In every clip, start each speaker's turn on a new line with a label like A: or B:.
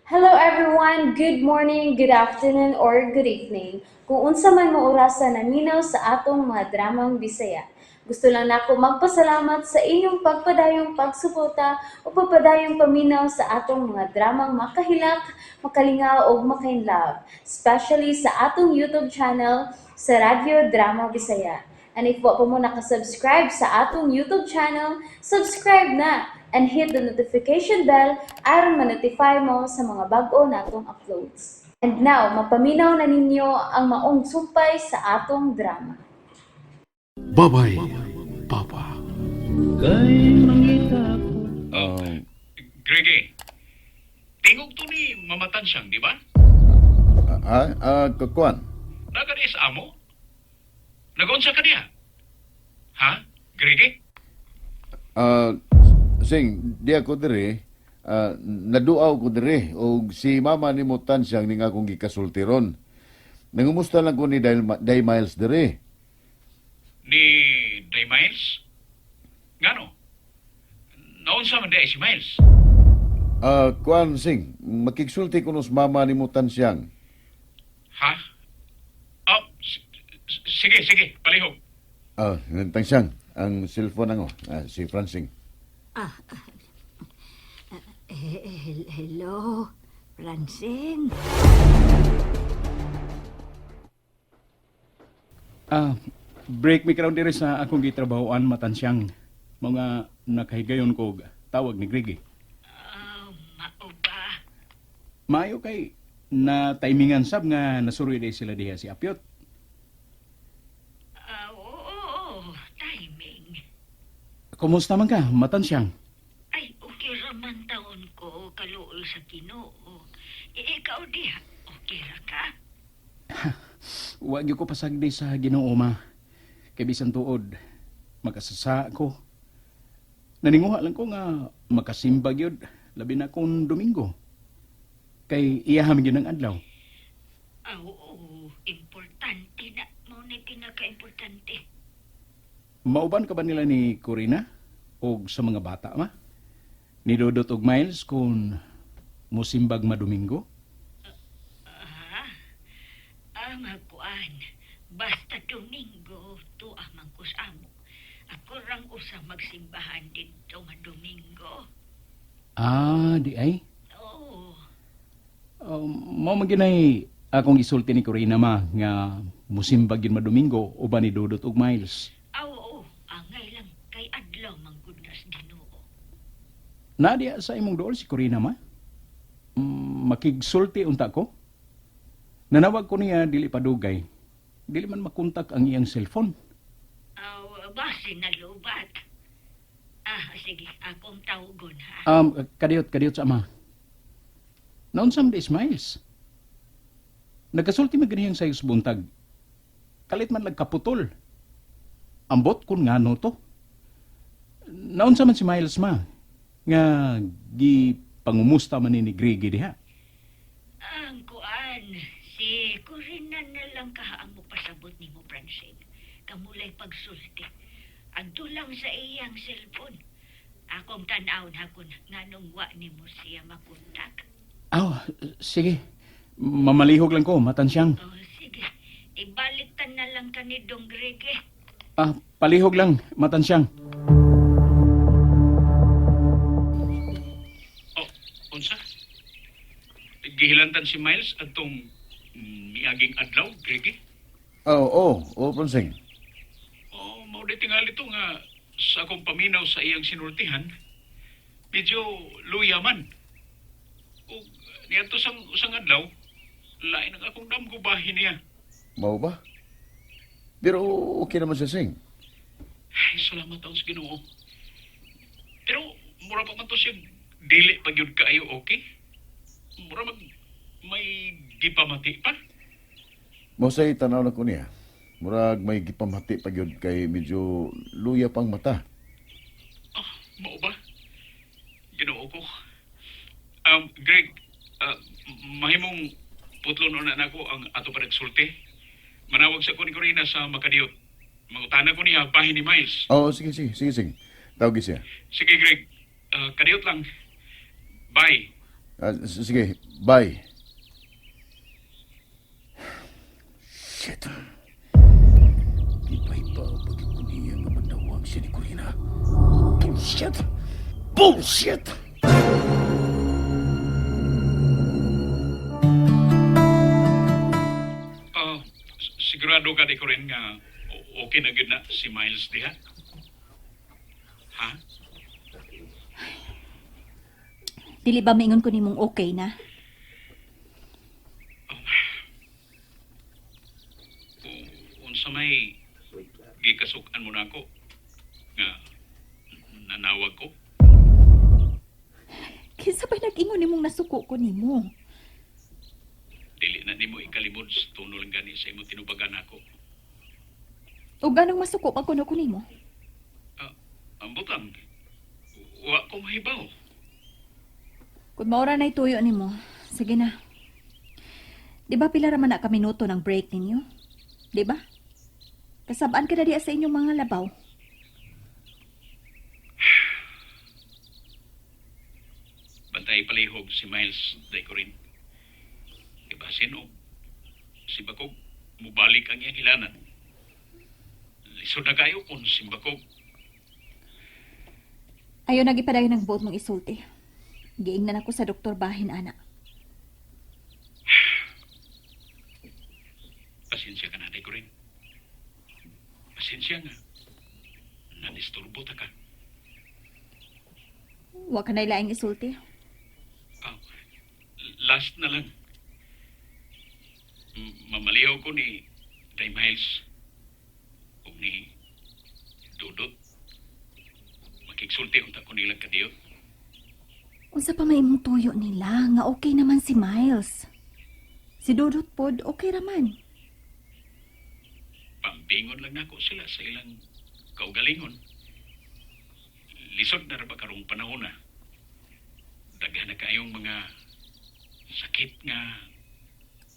A: Hello everyone, good morning, good afternoon, or good evening. Kung unsa man mo orasan naminaw sa atong mga dramang Bisaya. Gusto lang nako magpasalamat sa inyong pagpadayong pagsuporta o pagpadayong paminaw sa atong mga dramang makahilak, makalingaw o makainlove, especially sa atong YouTube channel sa Radyo Drama Bisaya. And if wa pa mo nakasubscribe sa atong YouTube channel, subscribe na and hit the notification bell aron ma-notify mo sa mga bag-o natong uploads. And now, mapaminaw na ninyo ang maong sumpay sa atong drama.
B: Babay, Papa.
C: Kay mangita ko.
D: Grege, tingog to ni mamatan siyang, di ba?
E: Kakuan.
D: Nagani sa amo? Nagunsa ka niya? Ha? Grege?
E: Sing, di ako dire, naduaw ko dire, o si mama ni mo tansang ni nga akong gikasultiron. Nangumusta lang ko ni Day Miles dire.
D: Ni Day Miles? Ngano? Naunsa man di si Miles?
E: Kuan, Sing, makiksulti ko nos mama ni mo tansang.
D: Ha? Oh, sige, palihog.
E: Tansang, ang cellphone ako, si Francing.
F: Hello, Francine.
C: Break me karon diri sa akong gitrabahoan matansyang. Mga nakahigayon ko tawag ni Grigi.
F: Mao ba?
C: Maayo kay na timingan sab nga nasuroy day sila diha si Apyot.
F: Oo, timing.
C: Kumusta man ka, matansyang?
F: Ay, okay raman taon ko, kaluoy sa Ginoo. Ikaw diha, okay ra ka?
C: Wa gyud ko pasagdi sa Ginoo ma. Kay bisan tuod makasasa ko. Naninguha lang ko nga makasimba gyud labi na kung Domingo. Kay iyaham gyud ang adlaw.
F: Oo, importante na. Mao na pinaka-importante.
C: Mauban ka ba nila ni Corina o sa mga bata ma? Ni Dodot og Miles kung musimbag madomingo?
F: Makuan. Basta Domingo, tuah mangkus amo. Ako rang usa magsimbahan dito nga Domingo.
C: Di ay.
F: Oo.
C: Mao man ginay akong isulti ni Corina ma nga musimbag yun madomingo uban ni Dodot og Miles.
F: Oo, angay lang kay adlaw manggod na sa Ginoo.
C: Nadia sa imong dool si Corina ma? Makigsulti unta ko? Nanawag ko niya dili padugay. Dili man makontak ang iyang cellphone.
F: Basi na lubat. Sige, akong tawgon ha.
C: Kadiyot sa ama. Naunsam di Smiles. Nagkasulti maganihang sa iyong buntag. Kalit man lagkaputol. Ambot kun ngano to. Naunsa man si Miles ma. Nga pangumusta man ni Grigi diha.
F: Ang kuan, si Corina na lang kahaang mo pasabot ni mo, Francine. Kamulay pagsulti. Agdo lang sa iyang cellphone. Akong tanawon hakon nganong wa ni mo siya makontak.
C: Sige. Mamalihog lang ko, matansyang.
F: Sige. Ibalitan na lang ka ni Dong Grege.
C: Palihog lang, matansyang.
D: Unsa? Gihilantan si Miles atong miaging adlaw, Grege?
E: Oo, Francing.
D: Mao di tingali to nga sa akong paminaw sa iyang sinultihan, medyo luyaman. O niadto sang usang adlaw, lain ang akong damgo bahin niya.
E: Mau ba? Pero okay naman siya, Sing.
D: Ay, salamat taon sa Ginoo. Pero mura pa man to siya dili pa gyud kaayo, okay? Mura may gipamati pa.
E: Mausay tanaw na ko niya. Murag may gipamati pa gyud kay medyo luya pang mata.
D: Mao ba? Ginoo ko. Greg, mahimong putlon na nako ang ato pa nagsulti. Manawag sa ko ni Corina sa Makadiyot. Mangutana ko niya bahin ni Miles.
E: Sige. Tawag siya.
D: Sige, Greg. Kadiyot lang. Bye.
E: Sige, bye. Shit. Iba'y pa pag ikuniya nga manawag siya ni Corina. Bullshit! Bullshit!
D: Sigurado ka di ko rin nga okay na gid na si Miles diha? Ha?
G: Dili ba maingon ko nimong okay na?
D: Unsa may gikasukan mo na ako nga nanawag ko?
G: Kinsa ba nag-ingon nimong nasuko ko nimo?
D: Dili na nimo ikalimod sa tunol gani sa imo tinubagan ako.
G: O ganong masuko pa kuno ko nimo?
D: Ang butang, wa ko mahibaw.
G: Kung maura na ituyo nimo, sige na. Di ba pila raman na ka minuto ng break ninyo? Di ba? Kasabaan ka na diya sa inyong mga labaw.
D: Bantay palihog si Miles Decorin. Diba sino? Si Bakog, mubalik ang iyang ilanan. Lisod na kayo kung si Bakog.
G: Ayaw nagipadayon ng buot mong isulti. Giingnan ako sa Dr. Bahin, ana.
D: Pasensya ka na, Decorin. Pasensya nga. Nanisturbo ta ka.
G: Wa ka na ilaing isulti.
D: Last na lang. Mamaliw ko ni Day Miles o ni Dudot. Makiksulti unta ko nilang kadiyo.
G: Unsa pa may imong tuyo nila, nga okay naman si Miles. Si Dudut pod, okay raman.
D: Pambingon lang nako sila sa ilang kaugalingon. Lisod na ra ba karong panahon na. Daghan na kayong mga sakit nga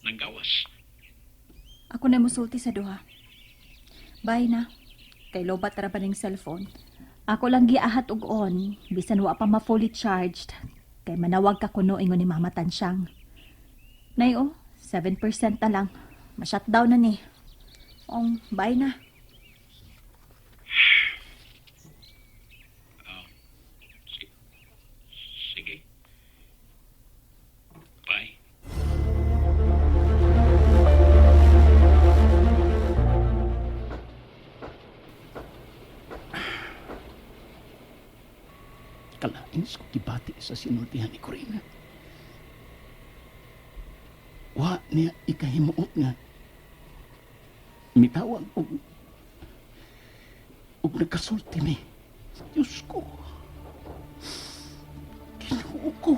D: nanggawas.
G: Ako na musulti sa duha. Bye na. Kay lobat ra ba ning cellphone. Ako lang giahat og on, bisan wa pa ma-fully charged. Kay manawag ka kuno ingon ni Mama Tansyang. Nay 7% na lang. Ma-shutdown na ni. Bye na.
D: Sige. Bye.
C: Kalain sa kibati sa sinultihan ni Corina. Wa niya ikahimuot nga. Mitawag og nagkasulti ni. Diyos ko. Ginoo ko.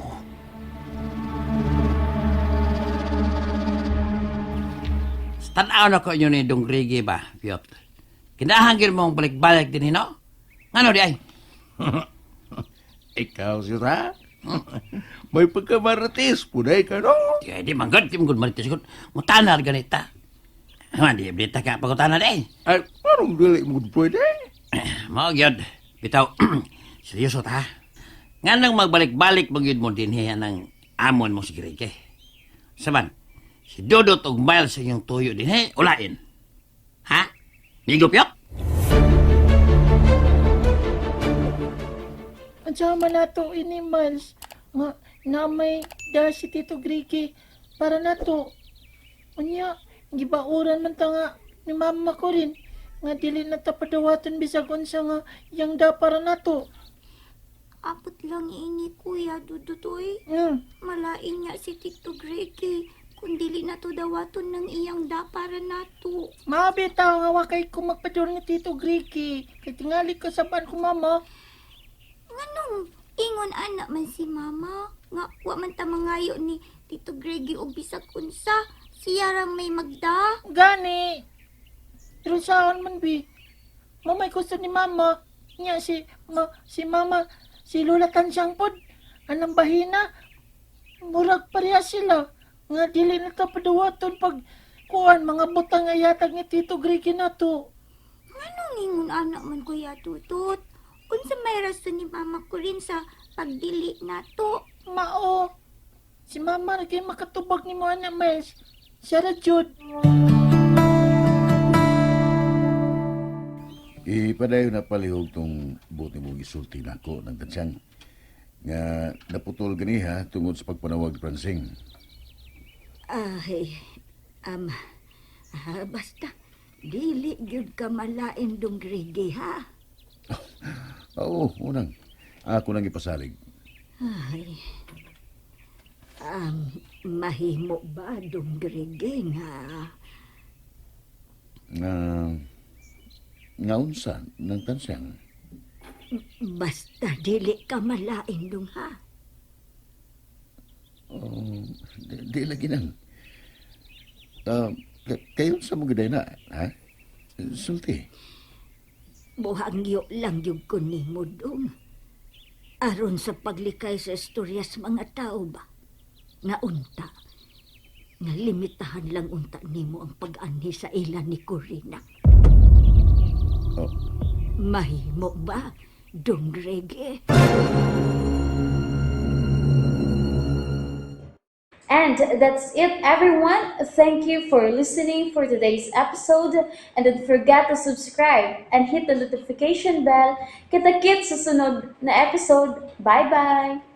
H: Tanaw na ko inyo ni Dongrigi ba, Piotr? Kinahangin mong balik-balik din, hino? Ano di ay?
B: Ikaw sira? May pagkamaratis, punay ka no?
H: Di manggod, di manggod maritis ko. Mutanar ganita. Di blita ka pagutanar eh.
B: Ay, parang dili mo pwede.
H: Mao gyud. Bitaw, seryoso ta. Nga nang magbalik-balik magyud mo din hiya ng amon mo si Grige. Saban, si Dodot og Miles sa inyong tuyo din ulain. Ha? Migop yok?
I: Andiyaman na to ini Miles nga namay da si Tito Grigi para na to. Unya, gibauran man ta nga ni mama ko rin nga dili na ta padawatan bisag unsa nga yang da para na to.
J: Apot lang ini kuya Dudutoy. Malain niya si Tito Gregi kung dili na to dawaton ng iyang da para nato.
I: Mabitaw nga wakay ko magpador ni Tito Grigi. Kay tingali ko sa ban ko mama.
J: Nganong ingon anak man si mama nga wa man ta mangayo ni Tito Gregi og bisag unsa siya rang may magda.
I: Gani. Pero saan man bi? Mamay gusto ni mama. Nya si mama, si Lola Tansyang pod. Anang bahina. Murag pareha sila. Nga dili na ta padawaton pag kuan mga butang nga yatag ni Tito Grigi na to.
J: Nganong ingon anak man kuya Tutot? Unsa may rason ni mama ko rin sa pagdili nato?
I: Mao. Si mama na kayo makatubag ni mo, anak Miles. Siya ra jud.
E: Ipadayon na palihog tong buti mong isulti na ako ng tansyan. Nga naputol ganiha tungod sa pagpanawag ni Pransing.
F: Ay, basta, dili gyud ka malain dong Gregi, ha?
E: Oo, unang. Ako nang ipasalig.
F: Ay, mahimo ba dong Gregi nga?
E: Nga unsa ng tansyan.
F: Basta dili ka malain dong, ha?
E: Di lagi nang. Kayo sa mga gaday na, ha? Sulti.
F: Buhangyo lang yung kunimo dong. Aron sa paglikay sa istorya sa mga tao ba? Nga unta. Nga limitahan lang unta nimo ang pag-anhi sa ilan ni Corina.
E: Oh.
F: Mahimo ba, dong Gregi?
A: And that's it, everyone. Thank you for listening for today's episode. And don't forget to subscribe and hit the notification bell. Kita-kits sa sunod na episode. Bye-bye!